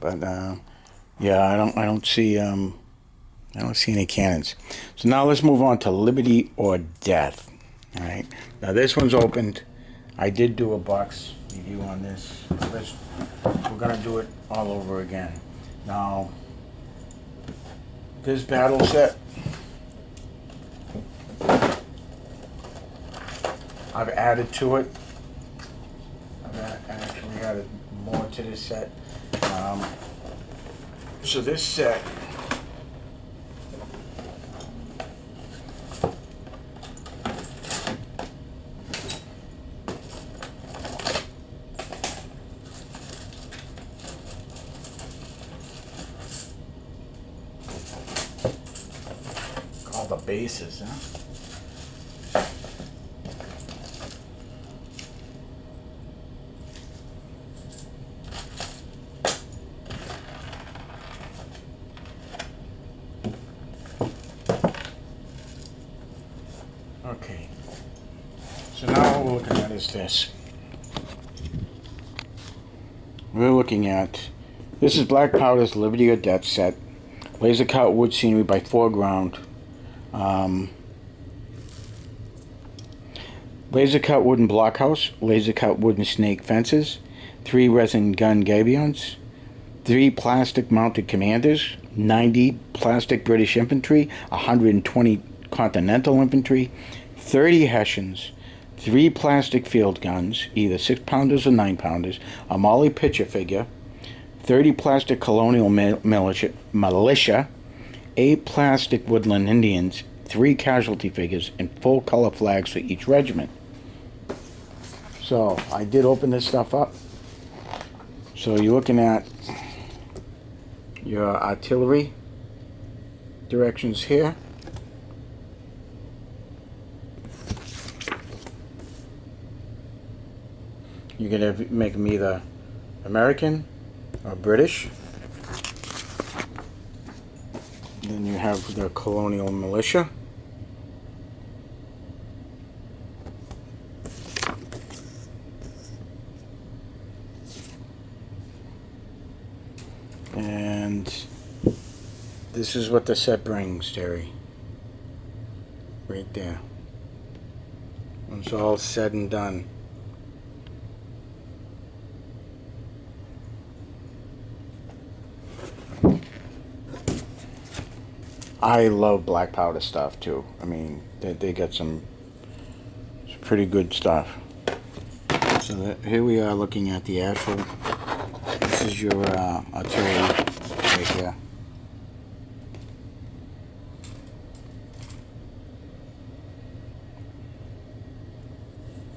But yeah, I don't see any cannons. So now let's move on to Liberty or Death. All right. Now this one's opened. I did do a box review on this. We're gonna do it all over again. Now this battle set, I've added to it. I've actually added more to this set. So this set called the bases, huh? Okay, so now what we're looking at is this. We're looking at, this is Black Powder's Liberty or Death set. Laser cut wood scenery by Foreground. Laser cut wooden blockhouse, laser cut wooden snake fences, 3 resin gun gabions, 3 plastic mounted commanders, 90 plastic British infantry, 120 Continental infantry, 30 Hessians, 3 plastic field guns, either 6-pounders or 9-pounders, a Molly picture figure, 30 plastic colonial militia, 8 plastic woodland Indians, 3 casualty figures, and full color flags for each regiment. So I did open this stuff up. So you're looking at your artillery directions here. You're going to make them either American or British. Then you have the colonial militia. And this is what the set brings, Terry. Right there. When it's all said and done. I love Black Powder stuff too. I mean, they got some pretty good stuff. So here we are looking at the actual. This is your artillery right here.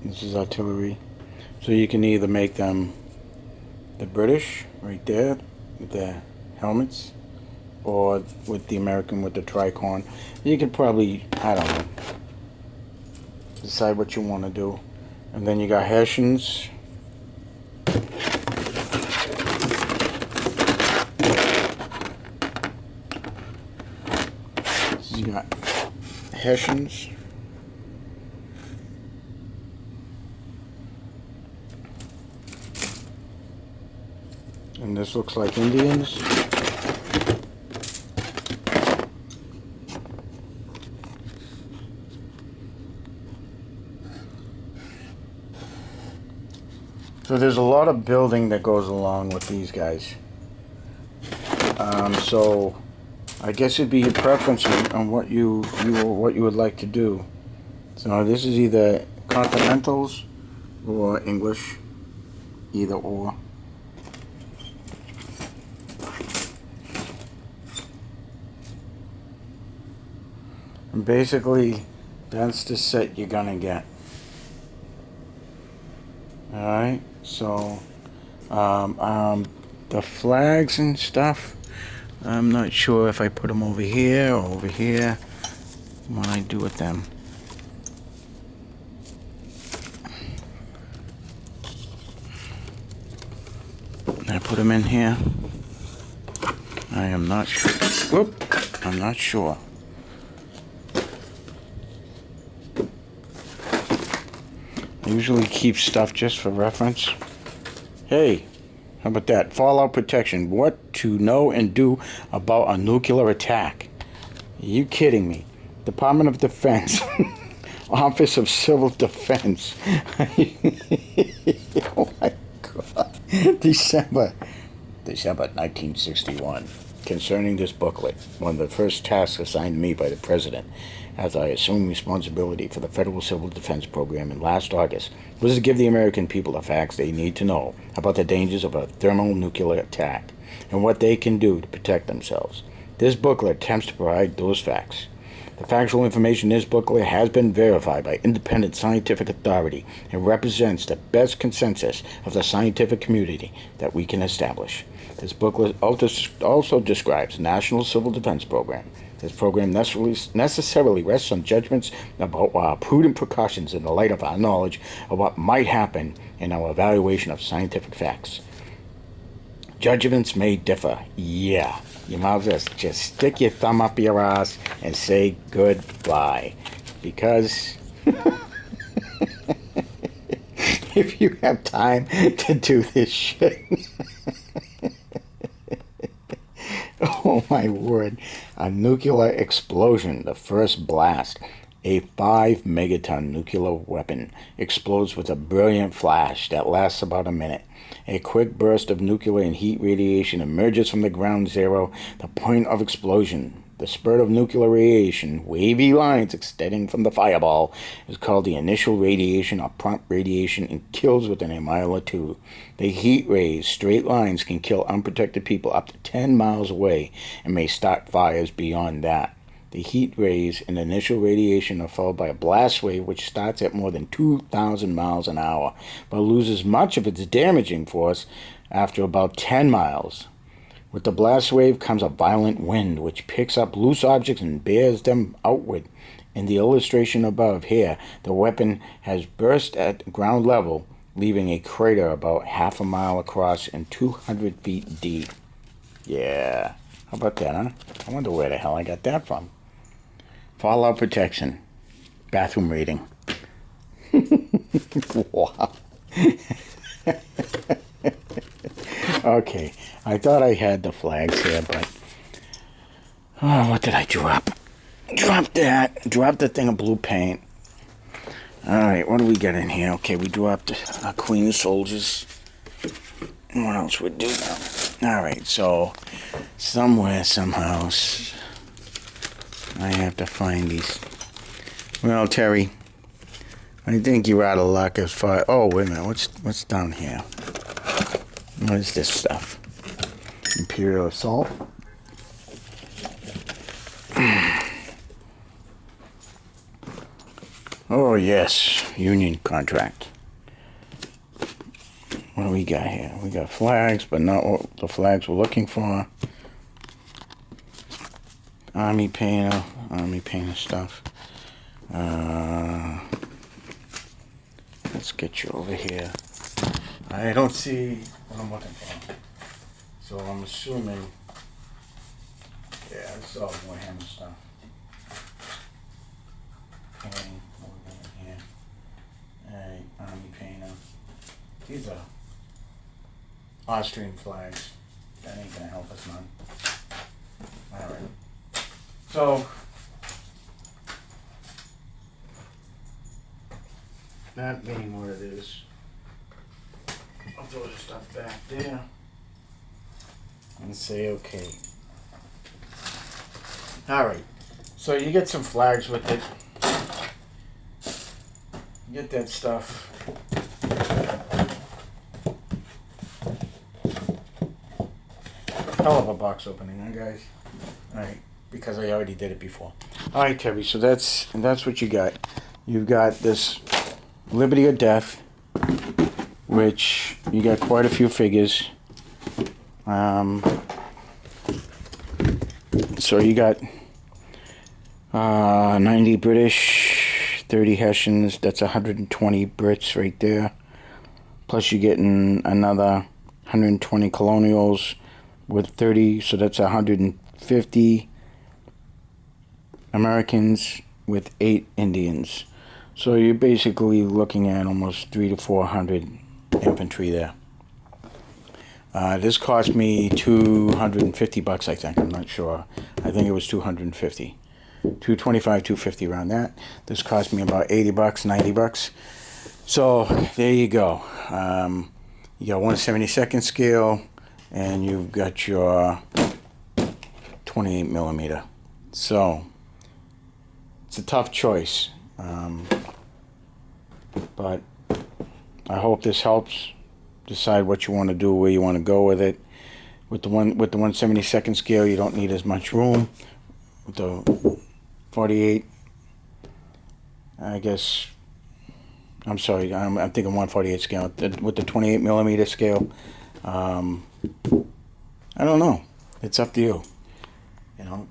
This is artillery. So you can either make them the British right there with the helmets, or with the American with the tricorn. You could probably, I don't know, decide what you want to do. And then you got Hessians. So you got Hessians. And this looks like Indians. So there's a lot of building that goes along with these guys. So I guess it'd be your preference on what you would like to do. So this is either Continentals or English, either or. And basically, that's the set you're gonna get. Alright, so the flags and stuff, I'm not sure if I put them over here or over here. What I do with them. I put them in here. I am not sure. Whoop, I'm not sure. I usually keep stuff just for reference. Hey, How about that? Fallout protection. What to know and do about a nuclear attack. Are you kidding me? Department of Defense. Office of Civil Defense. Oh my God. December 1961. Concerning this booklet, one of the first tasks assigned to me by the President, as I assumed responsibility for the Federal Civil Defense Program in last August, was to give the American people the facts they need to know about the dangers of a thermonuclear attack and what they can do to protect themselves. This booklet attempts to provide those facts. The factual information in this booklet has been verified by independent scientific authority and represents the best consensus of the scientific community that we can establish. This booklet also describes the National Civil Defense Program. This program necessarily rests on judgments about prudent precautions in the light of our knowledge of what might happen in our evaluation of scientific facts. Judgments may differ. Yeah. You might as well just stick your thumb up your ass and say goodbye. Because if you have time to do this shit. Oh my word. A nuclear explosion, the first blast. A 5 megaton nuclear weapon explodes with a brilliant flash that lasts about a minute. A quick burst of nuclear and heat radiation emerges from the ground zero, the point of explosion. The spurt of nuclear radiation, wavy lines extending from the fireball, is called the initial radiation or prompt radiation and kills within a mile or two. The heat rays, straight lines, can kill unprotected people up to 10 miles away and may start fires beyond that. The heat rays and initial radiation are followed by a blast wave which starts at more than 2,000 miles an hour, but loses much of its damaging force after about 10 miles. With the blast wave comes a violent wind which picks up loose objects and bears them outward. In the illustration above here, the weapon has burst at ground level, leaving a crater about half a mile across and 200 feet deep. Yeah, how about that, huh? I wonder where the hell I got that from. Fallout protection. Bathroom reading. Wow. Okay, I thought I had the flags here, but... Oh, what did I drop? Drop that. Drop the thing of blue paint. Alright, what do we got in here? Okay, we dropped our Queen of Soldiers. What else would do now? Alright, so... Somewhere, somehow... I have to find these. Well, Terry, I think you're out of luck as far... Oh, wait a minute. What's down here? What is this stuff? Imperial Assault? Oh, yes. Union contract. What do we got here? We got flags, but not what the flags we're looking for. Army painter stuff. Let's get you over here. I don't see what I'm looking for. So I'm assuming, yeah, this is all Warhammer stuff. Painting, what we got in here? Alright, Army painter. These are Austrian flags. That ain't gonna help us none. Alright. So, that being what it is, I'll throw the stuff back there and say okay. Alright, so you get some flags with it. You get that stuff. Hell of a box opening, huh guys? Alright. Because I already did it before. Alright, Terry, so that's what you got. You've got this Liberty or Death, which you got quite a few figures. So you got 90 British, 30 Hessians, that's 120 Brits right there. Plus you're getting another 120 Colonials with 30, so that's 150 Americans with 8 Indians. So you're basically looking at almost 300 to 400 infantry there. This cost me $250, I think. I'm not sure. I think it was 250, 225, 250 around that. This cost me about $80, $90. So there you go. You got 1/72nd scale, and you've got your 28 millimeter. So it's a tough choice, but I hope this helps decide what you want to do, where you want to go with it. With the 1/72nd scale, you don't need as much room. With the 48, I guess. I'm sorry, I'm thinking 1/48 scale. With the 28 millimeter scale, I don't know. It's up to you. You know,